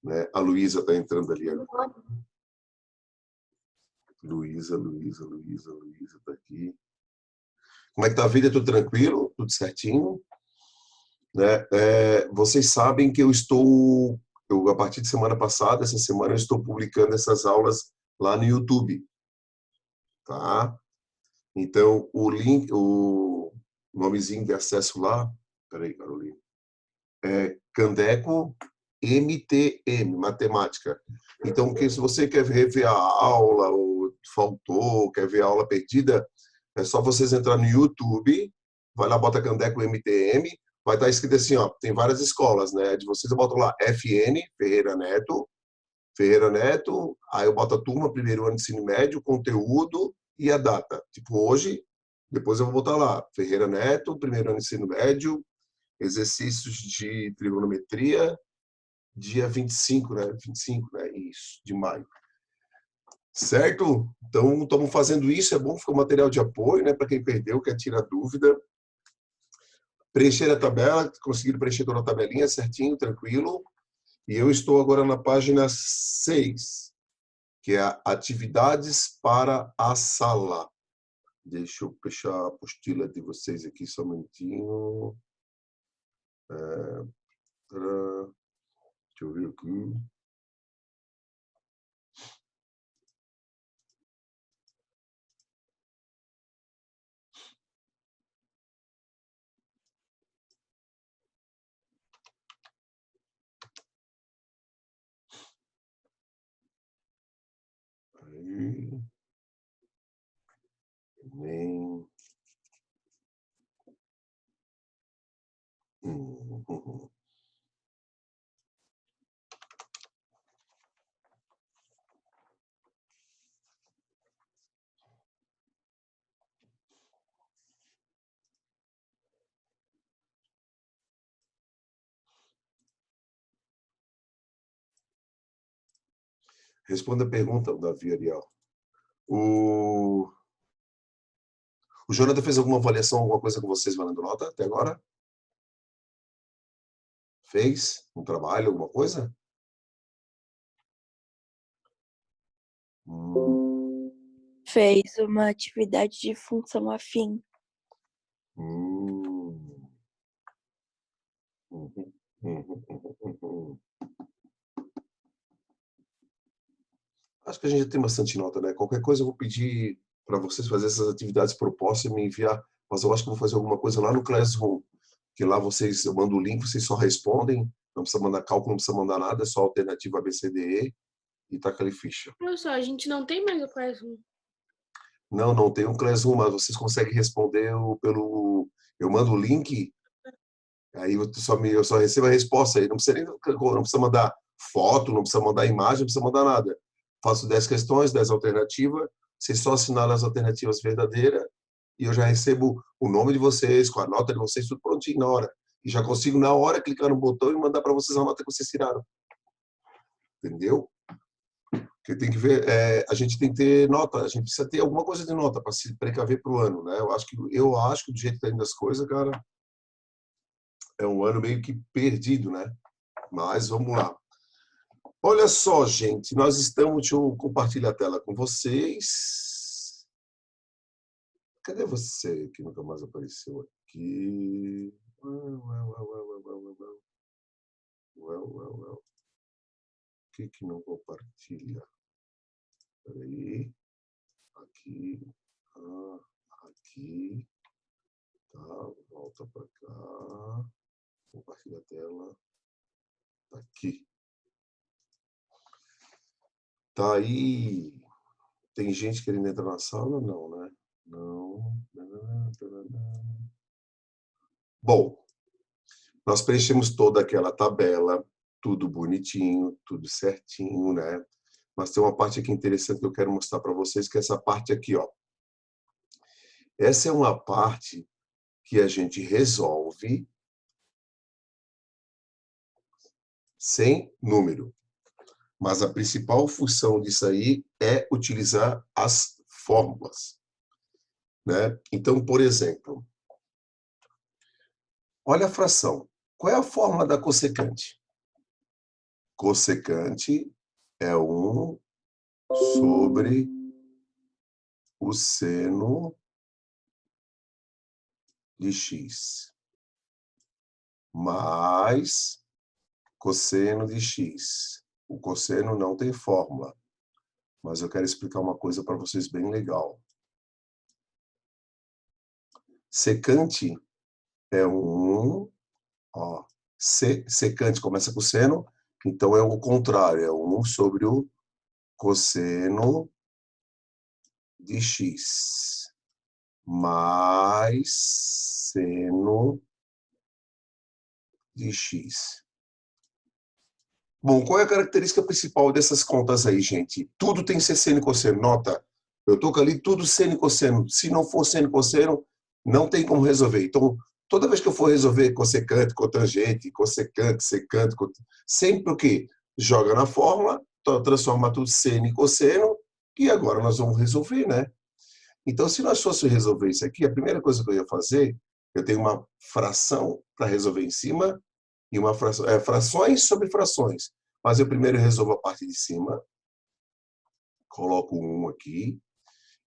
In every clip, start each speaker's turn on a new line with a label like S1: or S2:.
S1: né? A Luísa está entrando ali. Luísa está aqui. Como é que tá a vida? Tudo tranquilo? Tudo certinho? Né? Vocês sabem que a partir de semana passada, essa semana, eu estou publicando essas aulas lá no YouTube. Tá? Então, o link, o nomezinho de acesso lá, peraí, Carolina, é Candeco MTM, matemática. Então, se você quer rever a aula, ou faltou, quer ver a aula perdida, é só vocês entrar no YouTube, vai lá, bota Candeco MTM, vai estar escrito assim, ó, tem várias escolas, né? De vocês eu boto lá FN, Ferreira Neto, aí eu boto a turma, primeiro ano de ensino médio, conteúdo e a data. Tipo, hoje, depois eu vou botar lá, Ferreira Neto, primeiro ano de ensino médio, exercícios de trigonometria, dia 25, né? 25, né? Isso, de maio. Certo? Então, estamos fazendo isso, é bom, fica um material de apoio, né? Para quem perdeu, quer tirar dúvida. Preencher a tabela, conseguir preencher toda a tabelinha certinho, tranquilo. E eu estou agora na página 6, que é atividades para a sala. Deixa eu fechar a apostila de vocês aqui só um minutinho. Deixa eu ver aqui. Aí. Nem. Responda a pergunta, Davi Ariel. O Jonathan fez alguma avaliação, alguma coisa com vocês valendo nota até agora? Fez? Um trabalho, alguma coisa?
S2: Fez uma atividade de função afim.
S1: Acho que a gente já tem bastante nota, né? Qualquer coisa eu vou pedir para vocês fazer essas atividades propostas e me enviar, mas eu acho que eu vou fazer alguma coisa lá no Classroom, que lá eu mando o link, vocês só respondem, não precisa mandar cálculo, não precisa mandar nada, é só alternativa ABCDE e tá aquela ficha.
S3: Professor, a gente não tem mais o Classroom.
S1: Não tem um Classroom, mas vocês conseguem responder eu mando o link, aí eu só recebo a resposta, aí não precisa mandar foto, não precisa mandar imagem, não precisa mandar nada. Faço 10 questões, 10 alternativas, vocês só assinalam as alternativas verdadeiras e eu já recebo o nome de vocês, com a nota de vocês, tudo prontinho na hora. E já consigo, na hora, clicar no botão e mandar para vocês a nota que vocês tiraram. Entendeu? Porque tem que ver, a gente tem que ter nota, a gente precisa ter alguma coisa de nota para se precaver para o ano, né? Eu acho que do jeito que está indo as coisas, cara, é um ano meio que perdido, né? Mas vamos lá. Olha só, gente, nós estamos... Deixa eu compartilhar a tela com vocês. Cadê você que nunca mais apareceu aqui? Por que não compartilha? Peraí. Aqui. Aqui. Tá, volta para cá. Compartilha a tela. Tá aqui. Tá aí. Tem gente querendo entrar na sala? Não, né? Não. Bom, nós preenchemos toda aquela tabela, tudo bonitinho, tudo certinho, né? Mas tem uma parte aqui interessante que eu quero mostrar para vocês, que é essa parte aqui, ó. Essa é uma parte que a gente resolve sem número. Mas a principal função disso aí é utilizar as fórmulas, né? Então, por exemplo, olha a fração. Qual é a fórmula da cossecante? Cossecante é 1 sobre o seno de x, mais cosseno de x. O cosseno não tem fórmula, mas eu quero explicar uma coisa para vocês bem legal. Secante é 1, ó, secante começa com seno, então é o contrário, é 1 sobre o cosseno de x, mais seno de x. Bom, qual é a característica principal dessas contas aí, gente? Tudo tem que ser seno e cosseno. Nota, eu estou com ali tudo seno e cosseno. Se não for seno e cosseno, não tem como resolver. Então, toda vez que eu for resolver cossecante, cotangente, cossecante, secante, sempre o quê? Joga na fórmula, transforma tudo seno e cosseno, e agora nós vamos resolver, né? Então, se nós fôssemos resolver isso aqui, a primeira coisa que eu ia fazer, eu tenho uma fração para resolver em cima, e uma fração, frações sobre frações. Mas eu primeiro resolvo a parte de cima, coloco 1 aqui,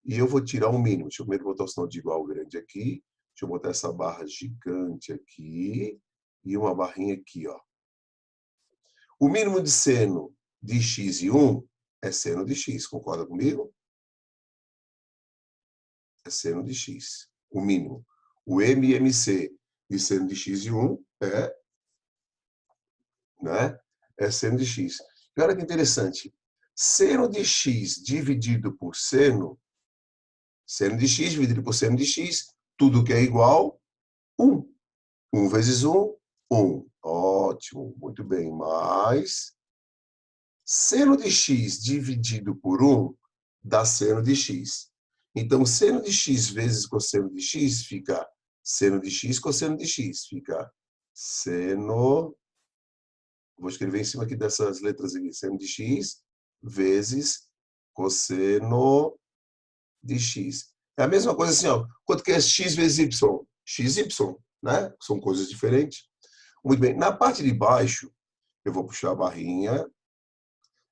S1: e eu vou tirar o mínimo. Deixa eu primeiro botar o sinal de igual grande aqui, deixa eu botar essa barra gigante aqui, e uma barrinha aqui, ó. O mínimo de seno de x e 1 é seno de x, concorda comigo? É seno de x, o mínimo. O MMC de seno de x e 1 é seno de x. E olha que interessante. Seno de x dividido por seno de x dividido por seno de x, tudo que é igual, 1. 1 vezes 1, 1. Ótimo, muito bem. Mais seno de x dividido por 1 dá seno de x. Então, seno de x vezes cosseno de x fica seno de x cosseno de x. Fica seno... Vou escrever em cima aqui dessas letras aqui. Seno de x vezes cosseno de x. É a mesma coisa assim, ó. Quanto que é x vezes y? XY, né? São coisas diferentes. Muito bem. Na parte de baixo, eu vou puxar a barrinha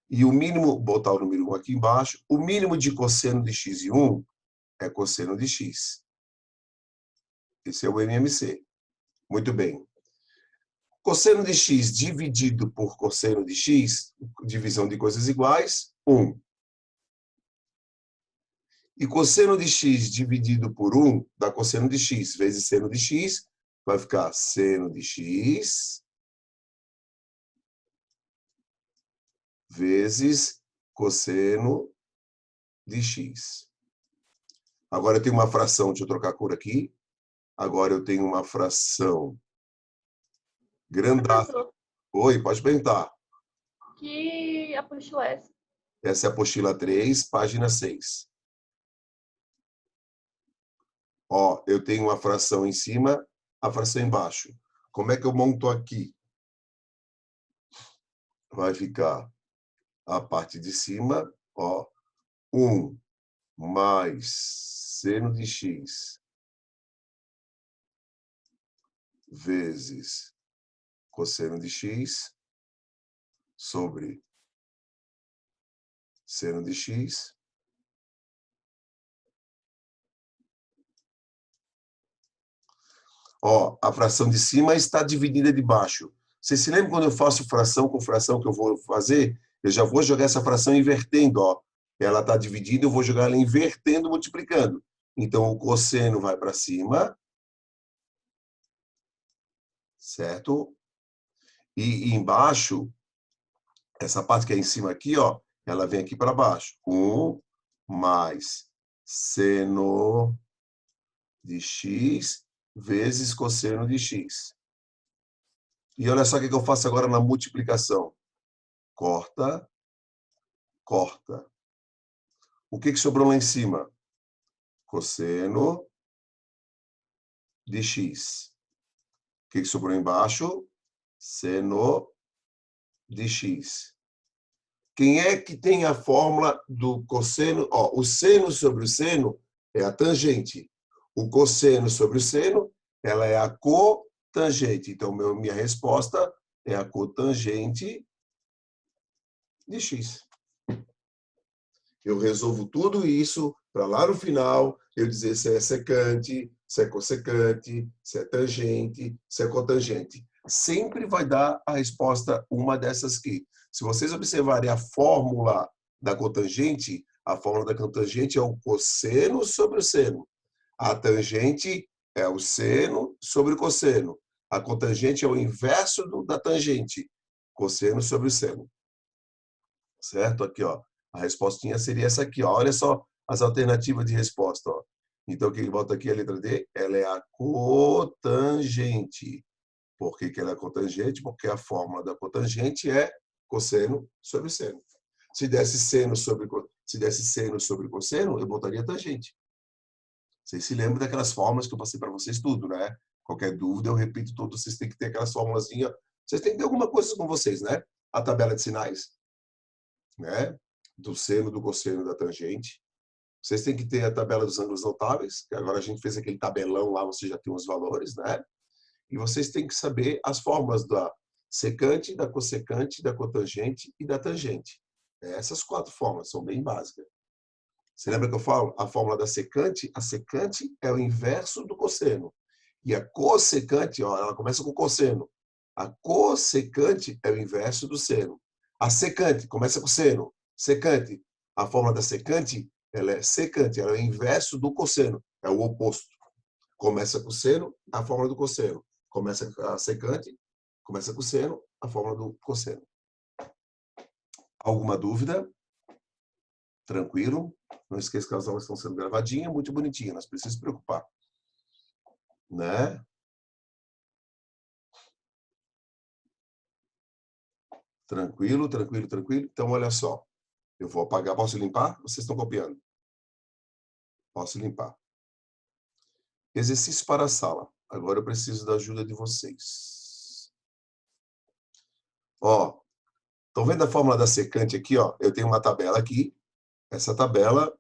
S1: e o mínimo, botar o número 1 aqui embaixo, o mínimo de cosseno de x e 1 é cosseno de x. Esse é o MMC. Muito bem. Cosseno de x dividido por cosseno de x, divisão de coisas iguais, 1. E cosseno de x dividido por 1 dá cosseno de x vezes seno de x, vai ficar seno de x vezes cosseno de x. Agora eu tenho uma fração, deixa eu trocar a cor aqui. Agora eu tenho uma fração grandada. Oi, pode perguntar.
S4: Que apostila é essa?
S1: Essa é a apostila 3, página 6. Ó, eu tenho uma fração em cima, a fração embaixo. Como é que eu monto aqui? Vai ficar a parte de cima, ó, 1 mais seno de x vezes cosseno de x sobre seno de x. Ó, a fração de cima está dividida de baixo. Vocês se lembram quando eu faço fração com fração que eu vou fazer? Eu já vou jogar essa fração invertendo, ó. Ela está dividida, eu vou jogar ela invertendo, multiplicando. Então, o cosseno vai para cima. Certo? E embaixo, essa parte que é em cima aqui, ó, ela vem aqui para baixo. 1 mais seno de x vezes cosseno de x. E olha só o que eu faço agora na multiplicação. Corta, corta. O que sobrou lá em cima? Cosseno de x. O que sobrou embaixo? Seno de x. Quem é que tem a fórmula do cosseno? Ó, o seno sobre o seno é a tangente. O cosseno sobre o seno, ela é a cotangente. Então, minha resposta é a cotangente de x. Eu resolvo tudo isso para lá no final eu dizer se é secante, se é cossecante, se é tangente, se é cotangente. Sempre vai dar a resposta uma dessas aqui. Se vocês observarem a fórmula da cotangente, a fórmula da cotangente é o cosseno sobre o seno. A tangente é o seno sobre o cosseno. A cotangente é o inverso da tangente. Cosseno sobre o seno. Certo? Aqui, ó. A respostinha seria essa aqui, ó. Olha só as alternativas de resposta, ó. Então, o que volta aqui a letra D? Ela é a cotangente. Por que ela é cotangente? Porque a fórmula da cotangente é cosseno sobre seno. Se desse seno sobre cosseno, eu botaria tangente. Vocês se lembram daquelas fórmulas que eu passei para vocês tudo, né? Qualquer dúvida, eu repito tudo. Vocês têm que ter aquelas formulazinhas. Vocês têm que ter alguma coisa com vocês, né? A tabela de sinais, né? Do seno, do cosseno, da tangente. Vocês têm que ter a tabela dos ângulos notáveis, que agora a gente fez aquele tabelão lá, você já tem os valores, né? E vocês têm que saber as fórmulas da secante, da cossecante, da cotangente e da tangente. Essas 4 fórmulas são bem básicas. Você lembra que eu falo? A fórmula da secante, a secante é o inverso do cosseno. E a cossecante, ó, ela começa com cosseno. A cossecante é o inverso do seno. A secante começa com seno. Secante. A fórmula da secante, ela é secante, ela é o inverso do cosseno. É o oposto. Começa com seno, a fórmula do cosseno. Começa a secante, começa com seno, a fórmula do cosseno. Alguma dúvida? Tranquilo? Não esqueça que as aulas estão sendo gravadinhas, muito bonitinhas, não precisa se preocupar. Né? Tranquilo, tranquilo, tranquilo. Então, olha só. Eu vou apagar. Posso limpar? Vocês estão copiando? Posso limpar. Exercício para a sala. Agora eu preciso da ajuda de vocês. Ó, estão vendo a fórmula da secante aqui? Ó? Eu tenho uma tabela aqui. Essa tabela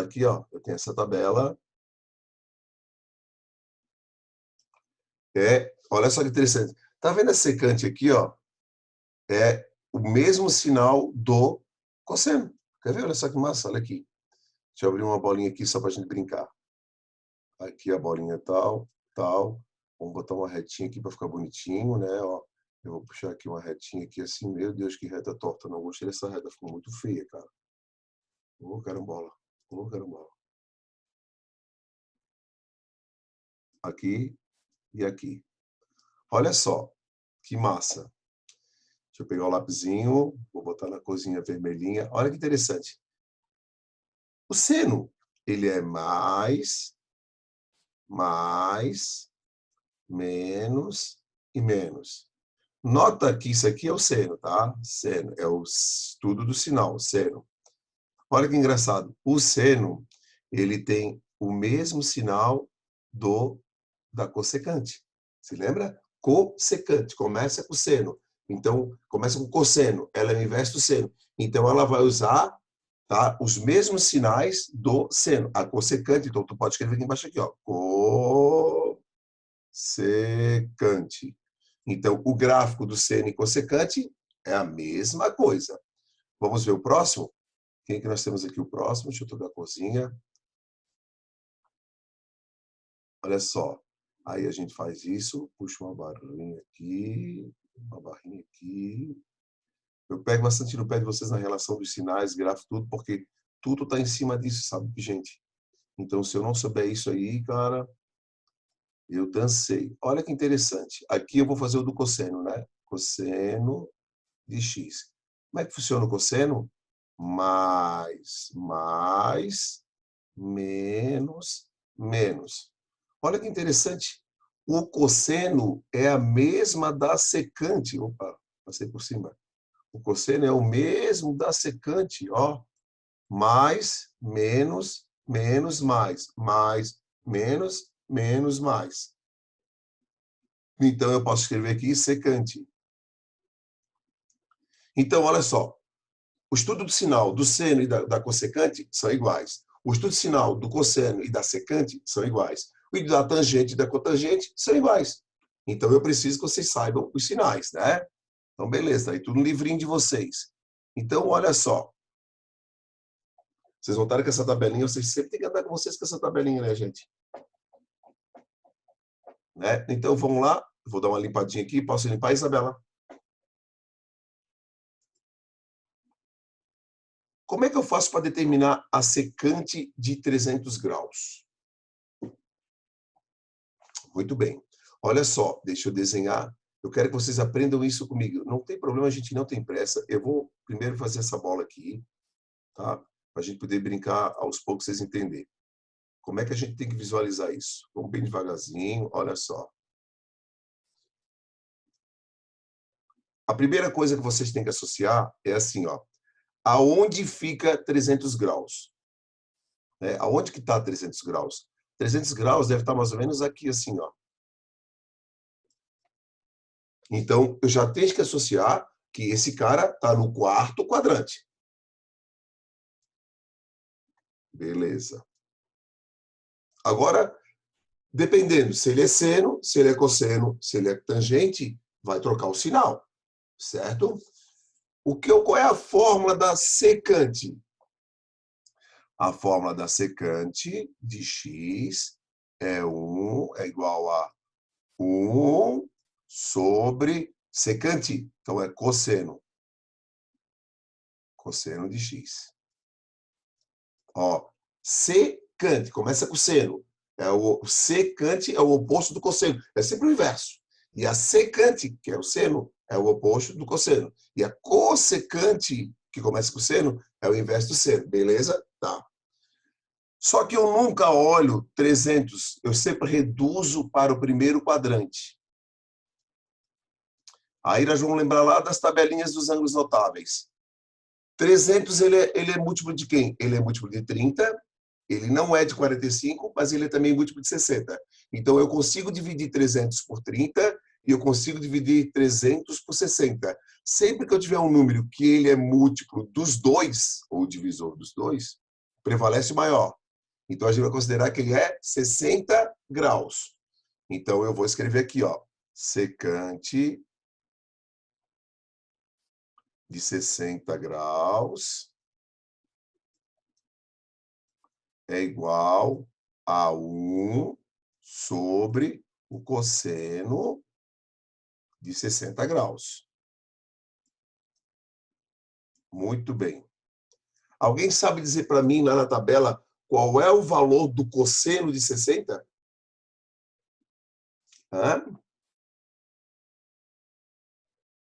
S1: aqui, ó. Eu tenho essa tabela. Olha só que interessante. Tá vendo a secante aqui, ó? É o mesmo sinal do cosseno. Quer ver? Olha só que massa, olha aqui. Deixa eu abrir uma bolinha aqui só para a gente brincar. Aqui a bolinha tal, tal. Vamos botar uma retinha aqui para ficar bonitinho, né? Ó, eu vou puxar aqui uma retinha aqui assim. Meu Deus, que reta torta. Não gostei dessa reta, ficou muito feia, cara. Ô, carambola. Ô, carambola. Aqui e aqui. Olha só, que massa. Deixa eu pegar o lapisinho, vou botar na corzinha vermelhinha. Olha que interessante. O seno, ele é mais, menos e menos. Nota que isso aqui é o seno, tá? Seno é o estudo do sinal, seno. Olha que engraçado. O seno, ele tem o mesmo sinal da cossecante. Se lembra? Cossecante, começa com seno. Então, começa com cosseno, ela é o inverso do seno. Então, ela vai usar, tá, os mesmos sinais do seno. A cossecante, então, tu pode escrever aqui embaixo aqui, ó. Cossecante. Então, o gráfico do seno e cossecante é a mesma coisa. Vamos ver o próximo? Quem que nós temos aqui o próximo? Deixa eu tocar a corzinha. Olha só. Aí a gente faz isso, puxa uma barrinha aqui, uma barrinha aqui. Eu pego bastante no pé de vocês na relação dos sinais, gráfico, tudo, porque tudo está em cima disso, sabe, gente? Então, se eu não souber isso aí, cara, eu dancei. Olha que interessante. Aqui eu vou fazer o do cosseno, né? Cosseno de x. Como é que funciona o cosseno? Mais, menos, menos. Olha que interessante. O cosseno é a mesma da secante. Opa, passei por cima. O cosseno é o mesmo da secante, ó. Mais, menos, menos, mais. Mais, menos, menos, mais. Então, eu posso escrever aqui secante. Então, olha só. O estudo do sinal do seno e da cossecante são iguais. O estudo do sinal do cosseno e da secante são iguais. O da tangente e da cotangente são iguais. Então, eu preciso que vocês saibam os sinais, né? Então, beleza, tá aí tudo no livrinho de vocês. Então, olha só. Vocês notaram que essa tabelinha, vocês sempre têm que andar com vocês com essa tabelinha, né, gente? Né? Então, vamos lá. Vou dar uma limpadinha aqui. Posso limpar, Isabela? Como é que eu faço para determinar a secante de 300 graus? Muito bem. Olha só, deixa eu desenhar. Eu quero que vocês aprendam isso comigo. Não tem problema, a gente não tem pressa. Eu vou primeiro fazer essa bola aqui, tá? Para a gente poder brincar aos poucos, vocês entenderem. Como é que a gente tem que visualizar isso? Vamos bem devagarzinho, olha só. A primeira coisa que vocês têm que associar é assim, ó. Aonde fica 300 graus? Aonde que está 300 graus? 300 graus deve estar mais ou menos aqui, assim, ó. Então, eu já tenho que associar que esse cara está no quarto quadrante. Beleza. Agora, dependendo se ele é seno, se ele é cosseno, se ele é tangente, vai trocar o sinal, certo? Qual é a fórmula da secante? A fórmula da secante de x é igual a 1 sobre secante. Então, é cosseno. Cosseno de x. Ó, secante, começa com seno. O secante é o oposto do cosseno. É sempre o inverso. E a secante, que é o seno, é o oposto do cosseno. E a cossecante, que começa com seno, é o inverso do seno. Beleza? Tá. Só que eu nunca olho 300. Eu sempre reduzo para o primeiro quadrante. Aí nós vamos lembrar lá das tabelinhas dos ângulos notáveis. 300, ele é múltiplo de quem? Ele é múltiplo de 30, ele não é de 45, mas ele é também múltiplo de 60. Então, eu consigo dividir 300 por 30 e eu consigo dividir 300 por 60. Sempre que eu tiver um número que ele é múltiplo dos dois, ou divisor dos dois, prevalece o maior. Então, a gente vai considerar que ele é 60 graus. Então, eu vou escrever aqui, ó, secante de 60 graus é igual a 1 sobre o cosseno de 60 graus. Muito bem. Alguém sabe dizer para mim, lá na tabela, qual é o valor do cosseno de 60? Hã?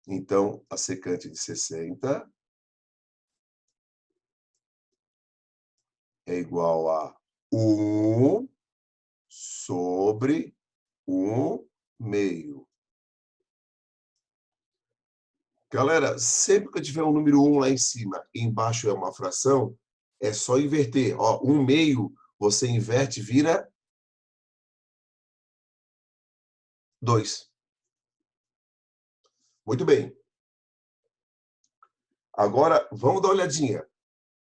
S1: Então, a secante de 60 é igual a 1 sobre 1 meio. Galera, sempre que eu tiver um número 1 lá em cima e embaixo é uma fração, é só inverter. Ó, 1 meio, você inverte, vira 2. Muito bem. Agora, vamos dar uma olhadinha.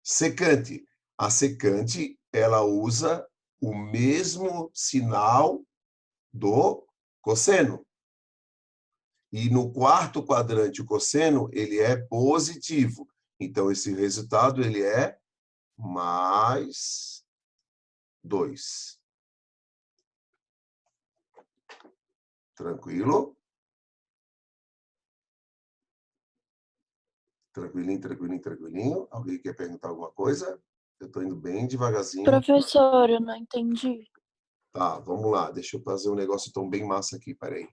S1: Secante. A secante, ela usa o mesmo sinal do cosseno. E no quarto quadrante, o cosseno, ele é positivo. Então, esse resultado, ele é mais 2. Tranquilo? Tranquilinho, tranquilinho, tranquilinho. Alguém quer perguntar alguma coisa? Eu estou indo bem devagarzinho.
S2: Professor, eu não entendi.
S1: Tá, vamos lá. Deixa eu fazer um negócio tão bem massa aqui, peraí.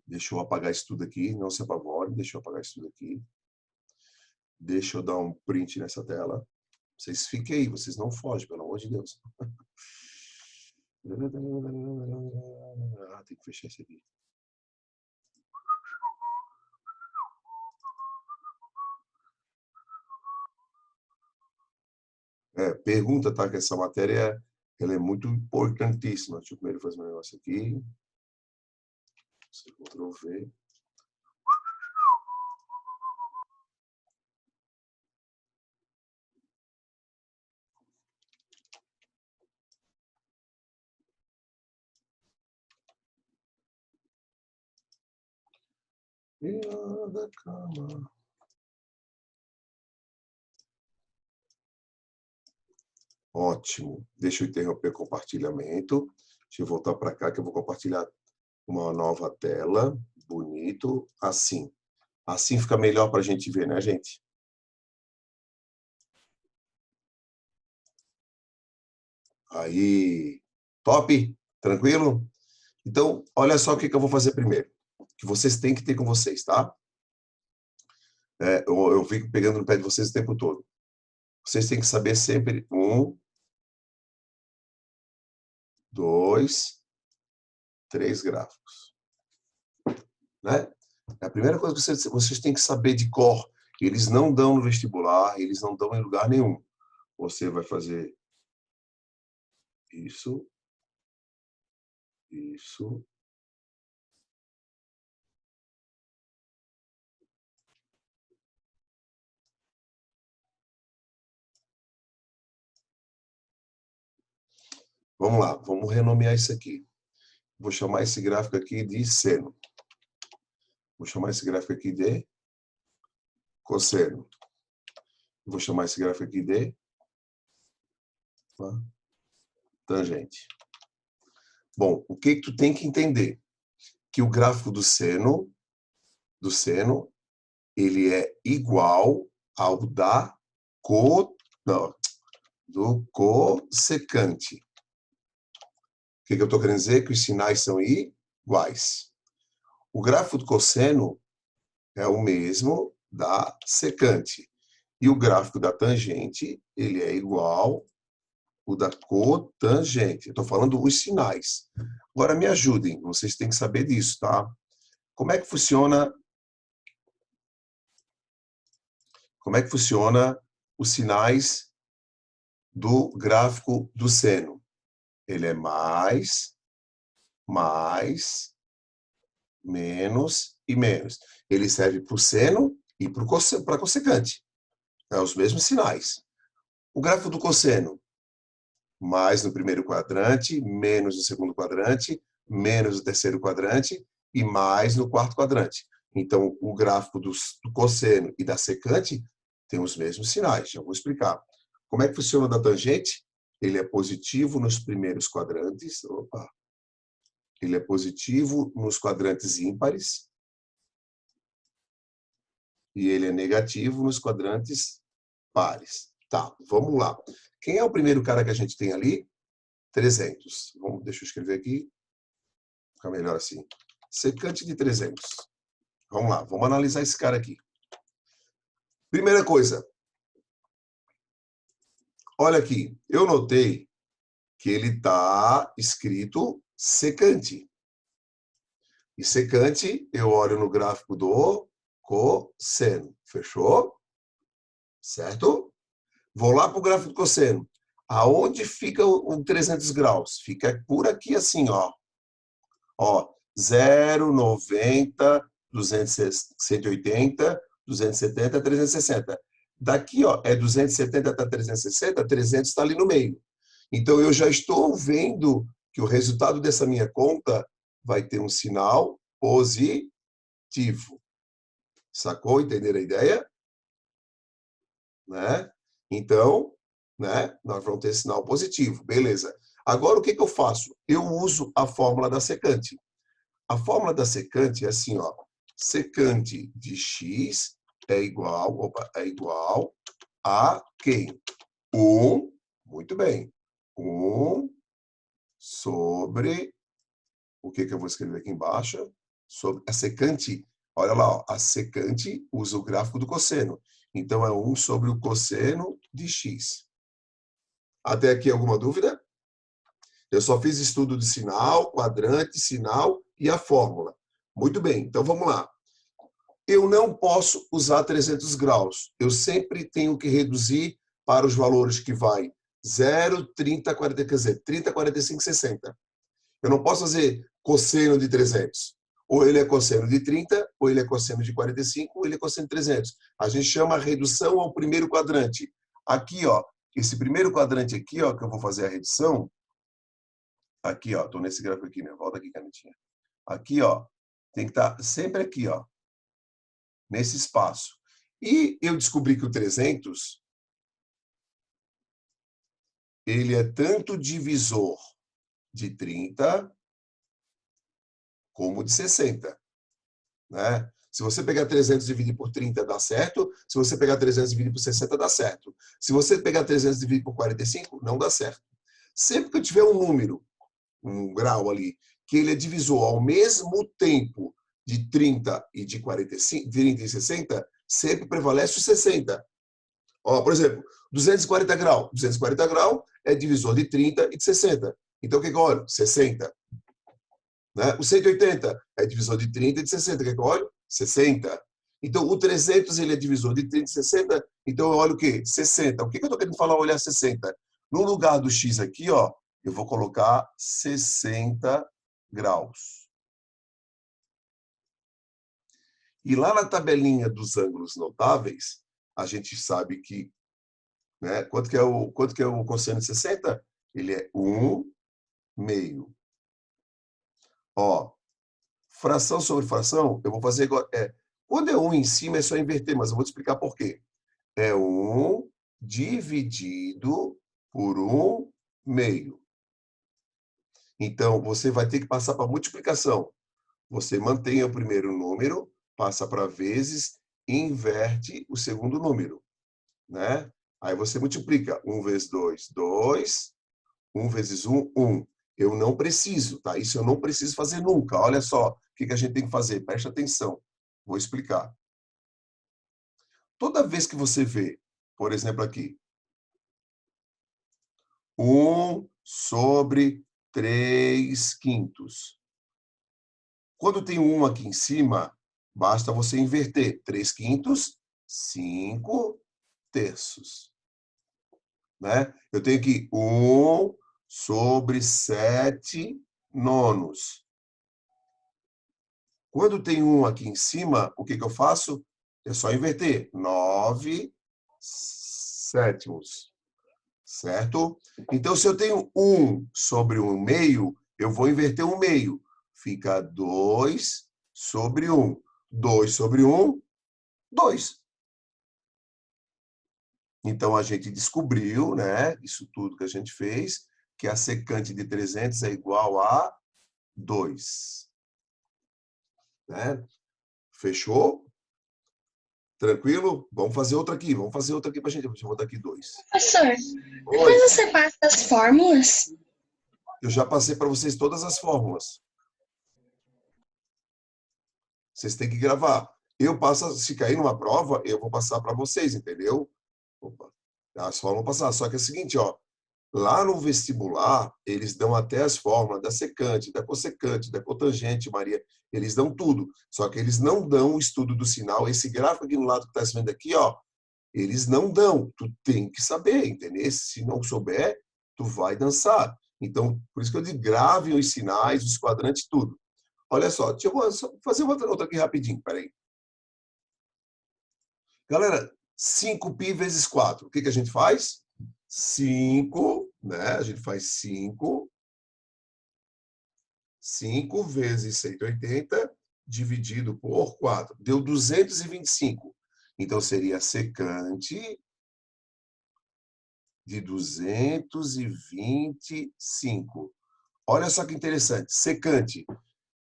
S1: Deixa eu apagar isso tudo aqui, não se apavore. Deixa eu apagar isso tudo aqui. Deixa eu dar um print nessa tela. Vocês fiquem aí, vocês não fogem, pelo amor de Deus. Ah, tem que fechar isso aqui. Pergunta, tá? Que essa matéria ela é muito importantíssima. Deixa eu primeiro fazer um negócio aqui. Ctrl V. Vila da cama. Ótimo. Deixa eu interromper o compartilhamento. Deixa eu voltar para cá que eu vou compartilhar uma nova tela. Bonito. Assim. Assim fica melhor para a gente ver, né, gente? Aí. Top? Tranquilo? Então, olha só o que eu vou fazer primeiro. Que vocês têm que ter com vocês, tá? Eu fico pegando no pé de vocês o tempo todo. Vocês têm que saber sempre 1, 2, 3 gráficos. Né? É a primeira coisa que vocês têm que saber de cor. Eles não dão no vestibular, eles não dão em lugar nenhum. Você vai fazer isso, isso. Vamos lá, vamos renomear isso aqui. Vou chamar esse gráfico aqui de seno. Vou chamar esse gráfico aqui de cosseno. Vou chamar esse gráfico aqui de tangente. Bom, o que tu tem que entender? Que o gráfico do seno, ele é igual ao do cossecante. O que eu estou querendo dizer? Que os sinais são iguais. O gráfico do cosseno é o mesmo da secante. E o gráfico da tangente, ele é igual ao da cotangente. Eu estou falando os sinais. Agora me ajudem, vocês têm que saber disso, tá? Como é que funciona os sinais do gráfico do seno? Ele é mais, menos e menos. Ele serve para o seno e para a cossecante. É os mesmos sinais. O gráfico do cosseno, mais no primeiro quadrante, menos no segundo quadrante, menos no terceiro quadrante e mais no quarto quadrante. Então, o gráfico do cosseno e da secante tem os mesmos sinais. Já vou explicar. Como é que funciona o da tangente? Ele é positivo nos primeiros quadrantes. Ele é positivo nos quadrantes ímpares. E ele é negativo nos quadrantes pares. Tá, vamos lá. Quem é o primeiro cara que a gente tem ali? 300. Deixa eu escrever aqui. Fica melhor assim. Secante de 300. Vamos lá, vamos analisar esse cara aqui. Primeira coisa. Olha aqui, eu notei que ele está escrito secante. E secante, eu olho no gráfico do cosseno. Fechou? Certo? Vou lá para o gráfico do cosseno. Aonde fica o 300 graus? Fica por aqui assim, ó. Ó, 0, 90, 200, 180, 270, 360. Daqui, ó, é 270 até 360, 300 está ali no meio. Então, eu já estou vendo que o resultado dessa minha conta vai ter um sinal positivo. Sacou? Entenderam a ideia? Né? Então, né, nós vamos ter sinal positivo. Beleza. Agora, o que eu faço? Eu uso a fórmula da secante. A fórmula da secante é assim, ó. Secante de x é igual a quem? 1, muito bem. 1 sobre, o que eu vou escrever aqui embaixo? Sobre a secante, olha lá, ó, a secante usa o gráfico do cosseno. Então, é 1 sobre o cosseno de x. Até aqui alguma dúvida? Eu só fiz estudo de sinal, quadrante, sinal e a fórmula. Muito bem, então vamos lá. Eu não posso usar 300 graus. Eu sempre tenho que reduzir para os valores que vai 0, 30, 40, quer dizer, 30, 45, 60. Eu não posso fazer cosseno de 300. Ou ele é cosseno de 30, ou ele é cosseno de 45, ou ele é cosseno de 300. A gente chama a redução ao primeiro quadrante. Aqui, ó, esse primeiro quadrante aqui, ó, que eu vou fazer a redução. Aqui, ó, tô nesse gráfico aqui, né? Volta aqui, canetinha. Aqui, ó, tem que estar sempre aqui, ó. nesse espaço. E eu descobri que o 300, ele é tanto divisor de 30 como de 60. Né? Se você pegar 300 e dividir por 30, dá certo. Se você pegar 300 e dividir por 60, dá certo. Se você pegar 300 e dividir por 45, não dá certo. Sempre que eu tiver um número, um grau ali, que ele é divisor ao mesmo tempo de 30 e de 45, 30 e 60, sempre prevalece o 60. Ó, por exemplo, 240 graus. 240 graus é divisor de 30 e de 60. Então, o que eu olho? 60. Né? O 180 é divisor de 30 e de 60. O que eu olho? 60. Então, o 300 ele é divisor de 30 e 60. Então, eu olho o quê? 60. O que eu estou querendo falar olhar 60? No lugar do X aqui, ó, eu vou colocar 60 graus. E lá na tabelinha dos ângulos notáveis, a gente sabe que, né, quanto que é o cosseno de 60? Ele é 1/2. Ó, fração sobre fração, eu vou fazer igual. Quando é 1 em cima, é só inverter, mas eu vou te explicar por quê. É 1 dividido por 1/2. Então, você vai ter que passar para multiplicação. Você mantém o primeiro número, passa para vezes, inverte o segundo número. Né? Aí você multiplica. 1 vezes 2, 2. 1 vezes 1, 1. Eu não preciso, tá? Isso eu não preciso fazer nunca. Olha só o que a gente tem que fazer. Preste atenção. Vou explicar. Toda vez que você vê, por exemplo, aqui, 1/3/5. Quando tem 1 aqui em cima, basta você inverter. 3/5, 5/3. Né? Eu tenho aqui 1/7/9. Quando tem 1 aqui em cima, o que eu faço? É só inverter. 9/7. Certo? Então, se eu tenho 1/1/2, eu vou inverter 1/2. Fica 2/1. 2/1, 2. Então, a gente descobriu, né, isso tudo que a gente fez, que a secante de 300 é igual a 2. Né? Fechou? Tranquilo? Vamos fazer outra aqui. Vamos fazer outra aqui para a gente. Deixa eu botar aqui 2.
S5: Professor,
S1: Oi.
S5: depois você passa as fórmulas?
S1: Eu já passei para vocês todas as fórmulas. Vocês têm que gravar. Eu passo, se cair numa prova, eu vou passar para vocês, entendeu? Opa. As fórmulas passar. Só que é o seguinte, ó. Lá no vestibular, eles dão até as fórmulas da secante, da cossecante, da cotangente, Maria. Eles dão tudo. Só que eles não dão o estudo do sinal. Esse gráfico aqui no lado que está vendo aqui, ó, eles não dão. Tu tem que saber, entendeu? Se não souber, tu vai dançar. Então, por isso que eu digo, gravem os sinais, os quadrantes, tudo. Olha só, deixa eu só fazer outra aqui rapidinho, peraí. Galera, 5π vezes 4. O que a gente faz? 5, né? A gente faz 5. 5 vezes 180 dividido por 4. Deu 225. Então, seria secante de 225. Olha só que interessante. Secante.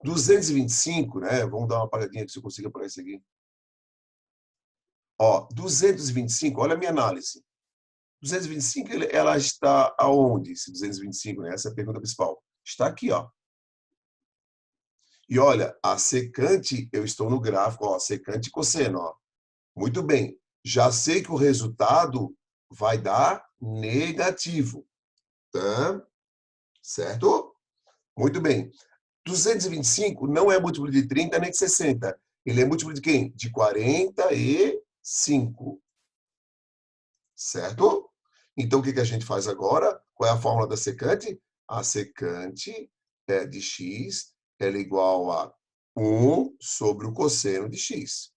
S1: 225, né? Vamos dar uma apagadinha aqui se eu consigo apagar isso aqui. Ó, 225, olha a minha análise. 225, ela está aonde, esse 225, né? Essa é a pergunta principal. Está aqui, ó. E olha, a secante, eu estou no gráfico, ó, secante e cosseno, ó. Muito bem. Já sei que o resultado vai dar negativo. Tá? Certo? Muito bem. 225 não é múltiplo de 30 nem de 60. Ele é múltiplo de quem? De 45. Certo? Então, o que a gente faz agora? Qual é a fórmula da secante? A secante de x ela é igual a 1 sobre o cosseno de x.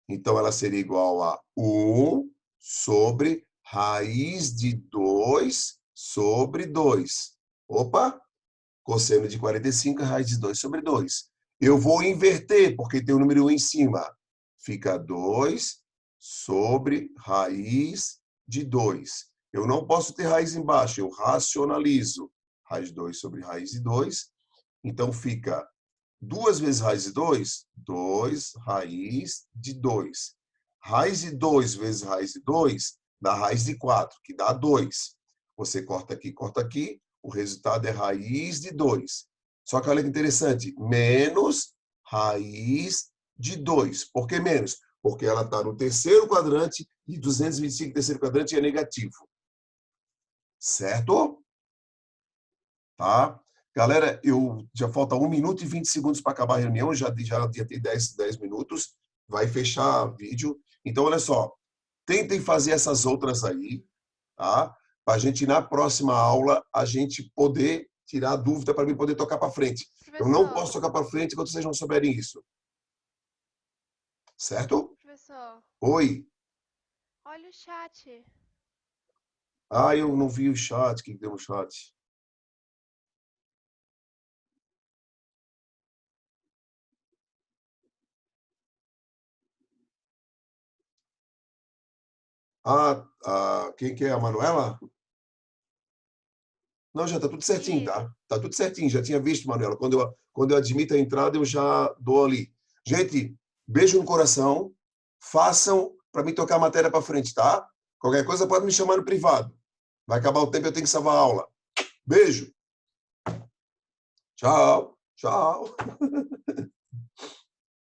S1: Então, ela seria igual a 1 sobre raiz de 2 sobre 2. Opa! Cosseno de 45 é raiz de 2 sobre 2. Eu vou inverter, porque tem o número 1 em cima. Fica 2 sobre raiz de 2. Eu não posso ter raiz embaixo, eu racionalizo. Raiz de 2 sobre raiz de 2. Então, fica 2 vezes raiz de 2, 2 raiz de 2. Raiz de 2 vezes raiz de 2 dá raiz de 4, que dá 2. Você corta aqui, o resultado é raiz de 2. Só que olha que interessante, menos raiz de 2. Por que menos? Porque ela está no terceiro quadrante e 225 no terceiro quadrante é negativo. Certo? Tá? Galera, já falta 1 minuto e 20 segundos para acabar a reunião, já tem 10 minutos, vai fechar o vídeo. Então, olha só, tentem fazer essas outras aí, tá? Para a gente, na próxima aula, a gente poder tirar a dúvida para mim poder tocar para frente. Eu não posso tocar para frente enquanto vocês não souberem isso. Certo?
S6: Professor,
S1: Oi.
S6: olha o chat.
S1: Ah, eu não vi o chat. O que deu no chat? Quem que é? A Manuela? Não, já está tudo certinho, tá? Está tudo certinho. Já tinha visto, Manuela. Quando eu admito a entrada, eu já dou ali. Gente, beijo no coração. Façam para mim tocar a matéria para frente, tá? Qualquer coisa pode me chamar no privado. Vai acabar o tempo, eu tenho que salvar a aula. Beijo. Tchau. Tchau.